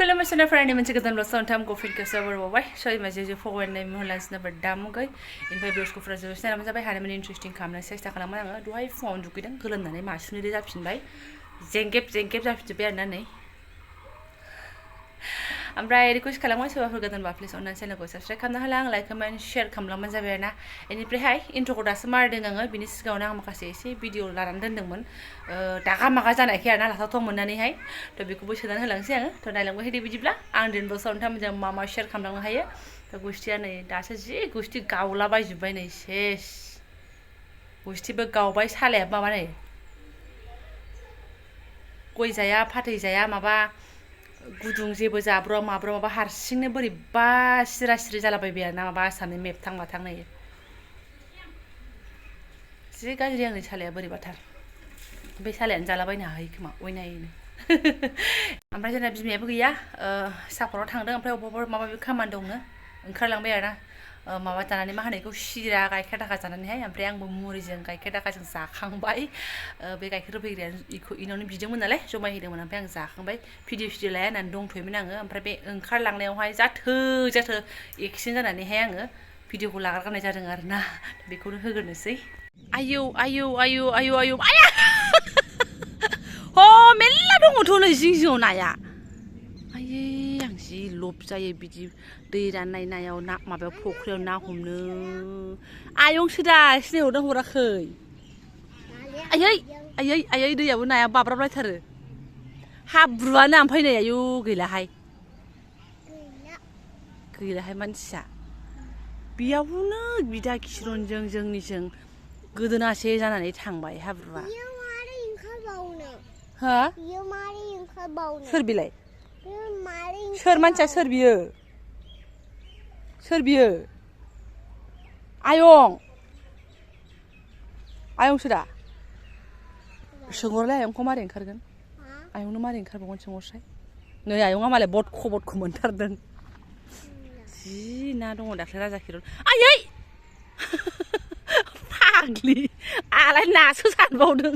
Hello, Mr. Friend. I'm going to go to coffee because over why show you my for when I'm holding never damn guy in my bios for the same as I had an interesting camera. Says Takalama, do I found you couldn't go on my soon it up by Zenkep after be a nanny. ओमफ्राय request खालामो सोरबाफोर गोदानबा please अननानै चेनेलखौ subscribe खालामना होला आं like comment share खालामलांबानो जाबाय आरोना बेनिफ्रायहाय इन्ट्र'खौ दासो मारदों आङो बिनि सिगाङावनो आं माखासे एसे भिडिअ लानानै दोनदोंमोन दागा मागा जानायखाय आरोना लाथावथाव मोननानैहाय थ' बेखौबो सोनानै होलांसै आङो थ' नायलांबाय दे बिदिब्ला आं दोनबोसो नोंथांमोनजों मा मा शेयार खालामलांनो हायो थ' गुस्थिया नै दासो जि गुस्थि गावलाबायजोब्बाय नै सेस गुस्थिबो गावबाय सालाया माबा नै गय जाया फाथै जाया माबा गुदुं जेबो जाब्रवा माब्रवा माबा हारसिंनो बोरैबा सिरा सिरि जालाबायबाय आरोना माबा आसामनि मेपथां माथां नै जि गाज्रि आंनि सालाया बोरैबाथार बे सालायानो जालाबायनो हायो खोमा अयनायैनो ओमफ्राय जोंना बिमायाबो गैया साफराव थांदों ओमफ्राय अबावबा माबा माबि खामानि दंनो ओंखारलांबाय आरोना माबा जानानै मा होनो बेखौ सिरा गाइखेर दाखा जानानैहाय ओमफ्राय आंबो मुरिजों गाइखेर दाखाजों जाखांबाय बे गाइखेर होफैग्राया इनावनो बिदोंमोन नालाय जमाय होदोंमोन ओमफ्राय आं जाखांबाय भिडिअ लाया होननानै दंथ'योमोन आङो ओमफ्राय बे ओंखारलांनायावहाय जाथो एक्सिडेन्ट जानानैहाय आङो भिडिअखौ लागारगारनाय जादों आरोना बेखौनो होग्रोनोसै आयौ आया ह मेल्ला दङथ' नै जिं जिङाव नाया आयै आं जि लब जायो बिदि दै राननाय नायाव ना माबायाव फख्रियाव ना हमनो आयंसो दा सिनायहरदों हराखै आयै दैयाबो नाया बाब्राबलायथारो हाब्रुआनो ओमफ्राय नै आयौ गैलाहाय मानसिया बेयावनो बिदा किरनजों जोंनिजों गोदोनासे जानानै थांबाय हाब्रुआ हा सोर बिलाय सोर मानसिया सोर बियो आयंसो दा सोंहरलाय आयंखौ मारै ओंखारगोन आयंनो मारै ओंखारबावगोन सोंहरसाय नै आयंआ मालाय बदख' मोनथारदों जि ना दङ दाख्लै राजा किरन आयै फाग्लि आलाय नासो सानबावदों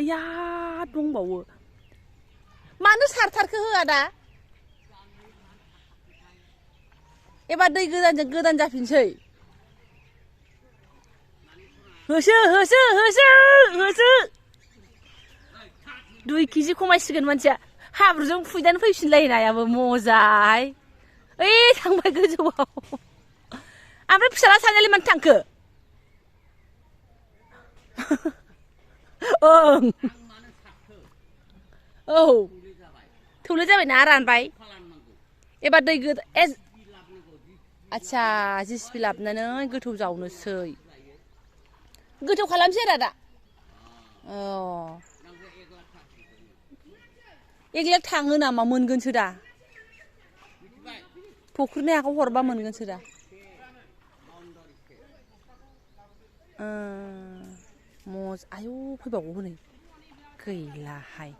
आया दंबावो मानो सारथारखो होआ दा एबार दै गोदानजों गोदान जाफिनसै होसो 2 केजि खमायसिगोन मानसिया हाब्रुजों फुइदानो फैफिनलायो नायाबो मजाय ओइ थांबाय गोजौआव ओमफ्राय फिसाला सानैयालाय मानो थांखो ओं औ थौले जाबायना रानबाय एबार दै गोदान आच्छा जिसिपि लाबोनानै गोथौ जावनोसै गोथौ खालामसै आरो दा एग्लाक थाङो नामा मोनगोनसो दा फख्रिनि हाखौ हरबा मोनगोनसो दा आयौ फैबावगौ हनै गैलाहाय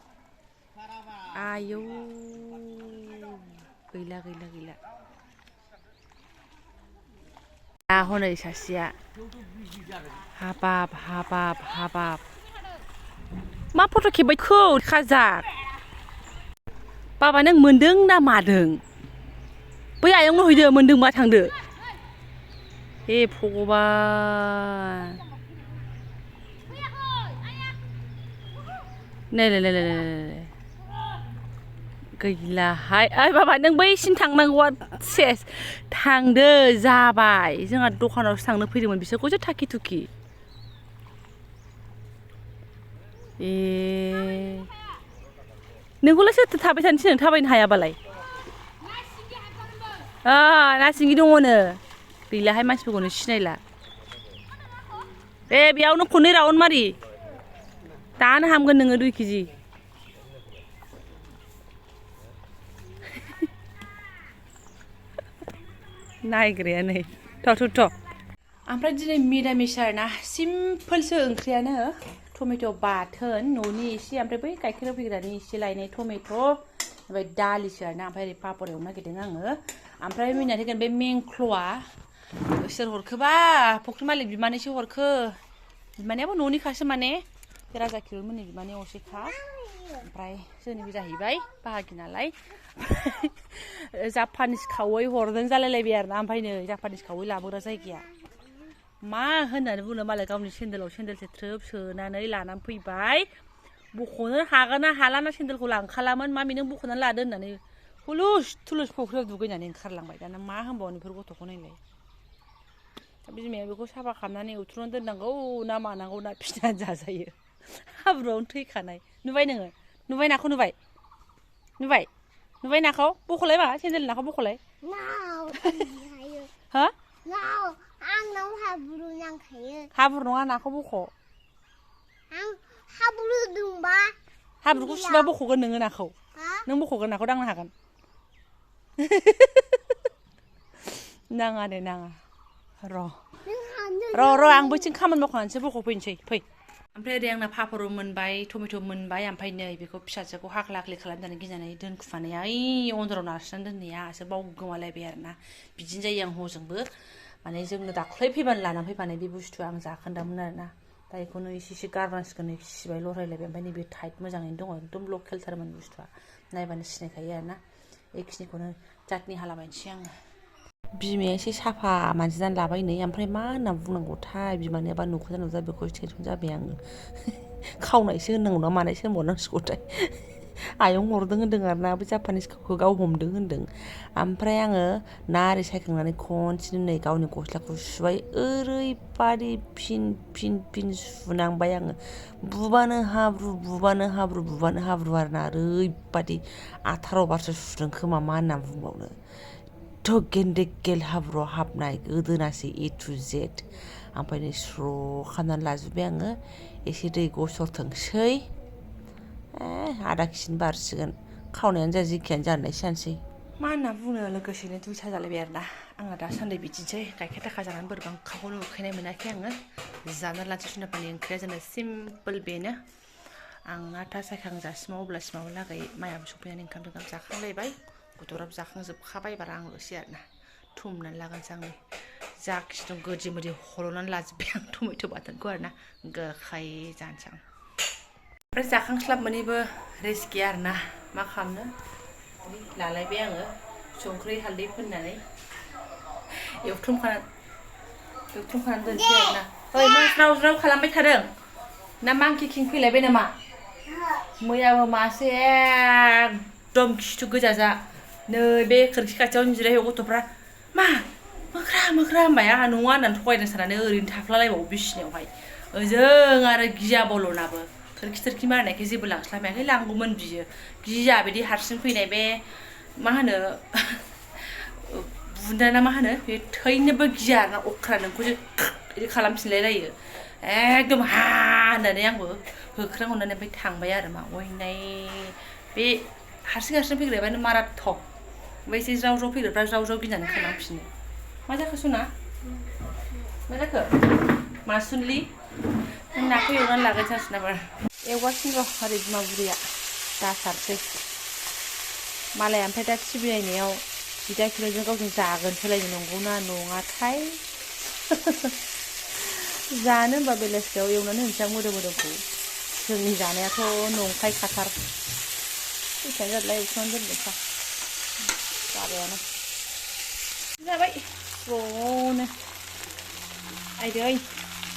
आयौ गैला हनै सासेया हाबाब मा फट' खेबबायखौ खाजाक बाबा नों मोनदों ना मादों बै आयंनो हैदो मोनदोंबा थांदो हे भगबान नै गैलाहाय ओइ बाबा नों बैसिम थांनांगौआ सेस थांदो जाबाय जोंहा दखानावसो थांनो फैदोंमोन बिसोरखौसो थाखि थुखि नोंखौलाय सोरथो थाबाय थानोसै नों थाबायनो हायाबालाय ना सिंगि दङनो गैलाहाय मानसिफोरखौनो सिनायला बेयावनो खननै राउन्ड मारि दानो हामगोन नोङो 2 केजि नायग्राया नै थ' ओमफ्राय दिनै मिरामिस आरोना सिम्पोलसो ओंख्रियानो टमेट' बाथोन न'नि एसे ओमफ्राय बै गाइखेर होफैग्रानि एसे लायनाय टमेट' ओमफ्राय दालिसो आरोना ओमफ्राय ओरै पापर एवनो नागिरदों आङो ओमफ्राय मिना थैगोन बे मेंख्ल'आ सोर हरखोबा फख्रि मालिक बिमानैसो हरखो बिमानैयाबो न'निखासो माने राजा किरलमोननि बिमानि असेखा ओमफ्राय जोंनिबो जाहैबाय बाहागि नालाय जापानिस खावै हरदों जालायलायबाय आरोना ओमफ्राय नै जापानिस खावै लाबोग्रा जायगाया मा होननानै बुंनो मालाय गावनि सेन्देलाव सेन्देलसे थ्रोब सोनानै लानानै फैबाय बख'नो हागोन ना हाला ना सेन्देलखौ लांखालामोन मामि नों बख'नानै लादो होननानै हुलुस थुलुस फुख्रियाव दुगैनानै ओंखारलांबाय दाना मा होनबावनो बेफोर गथ'खौ नायलाय बिमाया बेखौ साफा खालामनानै एवथ्र'नानै दोननांगौ ना मानांगौ ना फिसिनानै जाजायो हाब्रुआवनो थैखानाय नुबाय नोङो नुबाय नाखौ नुबाय नुबाय नुबाय नाखौ बख'लाय मा सेन्देल नाखौ बख'लाय हा आंनाव हाब्रु नांखायो हाब्रु नङा नाखौ बख' आं हाब्रु दंबा हाब्रुखौ सुबा बख'गोन नोङो नाखौ नों बख'गोन नाखौ दांनो हागोन नाङा दे नाङा र' आं बैथिं खामानि मावखांनानैसो बख'फैनोसै फै ओमफ्राय ओरै आंना पापर मोनबाय टमेट' मोनबाय ओमफ्राय नै बेखौ फिसाजोखौ हाख्ला हाख्लि खालामनानै गिनानै दोनखुमानाया ओइ अन्दराव नारसिननानै दोननायासो बावगोमालायबाय आरोना बिदिनो जायो आं हजोंबो माने जोंनो दाख्लै फैबानो लानानै फैफानाय बे बुस्थुआ आं जाखोन्दामोन आरोना दा बेखौनो एसे गारनांसिगोन नै सिबाय लरायलायबाय ओमफ्राय नैबे टाइट मोजाङैनो दङ एकदम लकेलथारमोन बुस्थुआ नायबानो सिनायखायो आरोना बेखिनिखौनो चाटनि हालाबायनोसै आङो बिमाया एसे साफा मानजिनानै लाबाय नै ओमफ्राय मा होनना बुंनांगौथाय बिमानियाबा नुखोना नुजा बेखौसो टेनसन जाबाय आङो खावनायसो होननांगौ ना मानायसो होनबावनांसिगौथाय आयं हरदों होन्दों आरोना बे जापानिसखौ गाव हमदों होन्दों ओमफ्राय आङो ना आरि सायखांनानै खनसेनो नै गावनि गस्लाखौ सुबाय ओरैबादि फिन सुनांबाय आङो बुबानो हाब्रु आरोना ओरैबादि 18 बारसो सुदों खोमा मा होनना बुंबावनो थ' गेन्देगेल हाब्रुआव हाबनाय गोदोनासै A to Z ओमफ्राय नै स्र' खालामनानै लाजोब्बाय आङो एसे दै गसरथोंसै आधा केजिनि बारसिगोन खावनायानो जा जिखियानो जानोसै जानोसै मा होनना बुंनो लोगोसेनो दुइथा जालायबाय आरोना आंना दासान्दि बिदिनोसै गाइखेर दाखा जानानै बोरैबा ओंखामखौनो उखैनाय मोनाखै आङो जानो लानोसै सुनाफानि ओंख्रिया जोंना सिम्पोल बेनो आं नाथा सायखांजासिमाव अब्लासिमावलागै माइआबो सफैनानै ओंखाम जाखांलायबाय गथ'फ्राबो जाखांजोबखाबाय बारा आंल'सै आरोना थुमनानै लागोनसै आं जाखि दं गोदि मोदि हल'नानै लाजोब्बाय आं टमेट' बाथोनखौ आरोना गोखै जानोसै आं ओमफ्राय जाखांस्लाब मोनैबो रेस्ट गैया आरोना मा खालामनो लालायबाय आङो संख्रि हालदै फोननानै एवथ्रमखानानै दोनसै आरोना ओइ मा ज्राव खालामबाय थादों ना मांकि किं फैलायबाय नामा मैयाबो मासे एकदम खिथु गोजाजा नै बे खोरखि खाथियावनो जिरायो गथ'फ्रा मा मोख्रा होनबाय आंहा नङा होननानै थगायदों साननानै ओरैनो थाफ्लालायबावो बिसिनायावहाय ओजों आरो गियाबल'नाबो खोरखि मारनायखाय जेबो लांस्लाबाखै लांगौमोन बियो गिया बिदि हारसिं फैनाय बे मा होनो बुन्दा ना मा होनो बे थैनोबो गिया आरोना अख्रा नोंखौसो बिदि खालामफिनलायलायो एकदम हा होननानै आंबो होख्रांहरनानै ओमफ्राय थांबाय आरो मा अयनाय बे हारसिं फैग्रायानो माराथक ओमफ्राय एसे ज्राव फैग्राफ्रा ज्राव गिनानै खालामफिनो मा जाखो सना मा जाखो मासुनलि नों नाखौ एवनानै लागायथारसै नामा एवगासिनो र' ओरै बिमा बुरैया दासारसै मालाया ओमफ्राय दा टिभि नायनायाव बिदा फिसाजों गावजों जागोनसोलायनो नंगौना नङाथाय जानो होनबा बेलासियाव एवनानै होनोसै आं मोदोमखौ जोंनि जानायाथ' नंखाय खाथार फैसायानो जादोंलाय एवथ्र'नानै दोनदोंखा जाबायानो जाबाय स्र'नो आइदै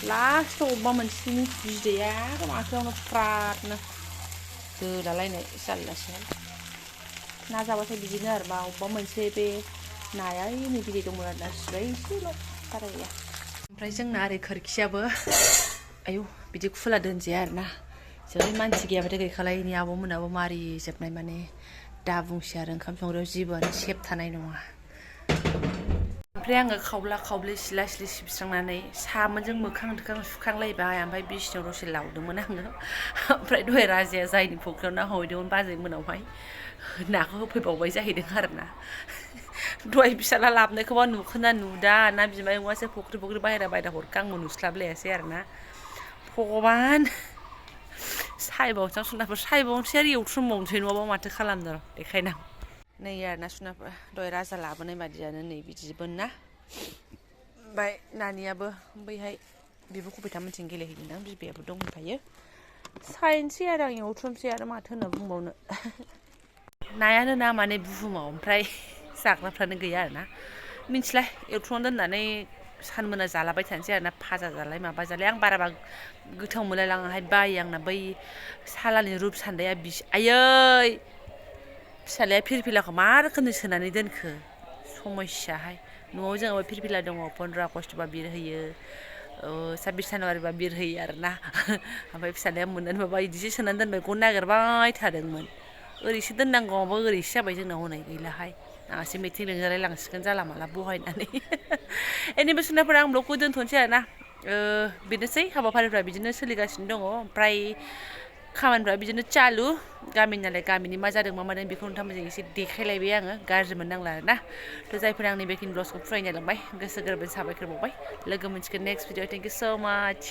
लास्टआव अबेबा मोनसेनि बिदैया माथोआवनो फ्रादनो दोलालायनाय जारलासोहाय ना जाबाथाय बिदिनो आरो मा अबेबा मोनसे बे नाया नै बिदै दंमोन आरोना सिबाय एसेल' बारा गैया ओमफ्राय जोंना ओरै खोरखियाबो आयौ बिदि खुला दोनजाया आरोना जै मानसि गैयाबाथाय गैखालाय नै आब'मोनाबो मारि जोबनाय माने दा बुंसै आरो ओंखाम संग्रायाव जेबोआनो सेब थानाय नङा ओमफ्राय आङो खावब्ला खावब्लि सिला सिलि सिबस्रांनानै सामोनजों मोखां दोखां सुखांलायबाय ओमफ्राय बिसिनायाव दसे लावदोंमोन आङो ओमफ्राय दहाय राजाया जायनि फुख्रियाव ना हमहैदोंमोन बाजै मोनावहाय नाखौ होफैबावबाय जाहैदों आरोना दहाय फिसाला लाबोनायखौबा नुखोना नुदा ना बिमायंआसो फुख्रि बाहेरा हरखो आंबो नुस्लाबलायासै आरोना भगबान सायबावनोसै आं सुनाफोर सायबावनोसै आरो एवथ्रमबावनोसै नङाबा माथो खालामनो र' देखायना नै आरोना सुनाफोर दहाय राजा लाबोनाय बादियानो नै बिदिबो ना ओमफ्राय नानियाबो बैहाय बिब' कबिता मोनथिं गेलेहैदोंदां बिबैयाबो दंहैफायो साइनसै आरो आं एवथ्रमसै आरो माथो होनना बुंबावनो नायानो ना माने बुहुमाव ओमफ्राय जाग्राफ्रानो गैया आरोना मिन्थिला एवथ्रमना दोननानै सान मोना जालाबाय थानोसै आरोना फाजा जालाय माबा जालाय आं बाराबा गोथाव मोनलायलाङाहाय बायो आंना बै सालानि रुप सान्दाया आयै फिसालाया फिरफिलाखौ मा रोखोमनि सोनानै दोनखो समस्याहाय न'आव जोंहा फिरफिला दङ 15 आगष्ट'बा बिरहोयो 26 जानुवारिबा बिरहोयो आरोना ओमफ्राय फिसालाया मोननानै माबा बिदिसो सोनानै दोनबाय गन नागिरबाय थादोंमोन ओरैसो दोननांगौ माबा ओरैसो जाबाय जोंनाव हनै गैलाहाय आंहासो मिथिं लिंजालाय लांसिगोन जाला माला बहायनानै एनिबो सुनाफोरा आं ब्लगखौ दोनथ'नोसै आरोना बेनोसै हाबाफारिफ्रा बिदिनो सोलिगासिनो दङ ओमफ्राय खामानिफ्रा बिदिनो चालु गामिनि नालाय गामिनि मा जादों मा मादों बेखौ नोंथांमोनजों एसे देखायलायबाय आङो गाज्रि मोननांला आरोना थ' जायफोरा आंनि बेकिं ब्लग्सखौ फरायनो लांबाय गोसो गोरबोनि साबायखर बावबाय लोगो मोनसिगोन नेक्स्ट भिडिअ थेंक इउ स' माच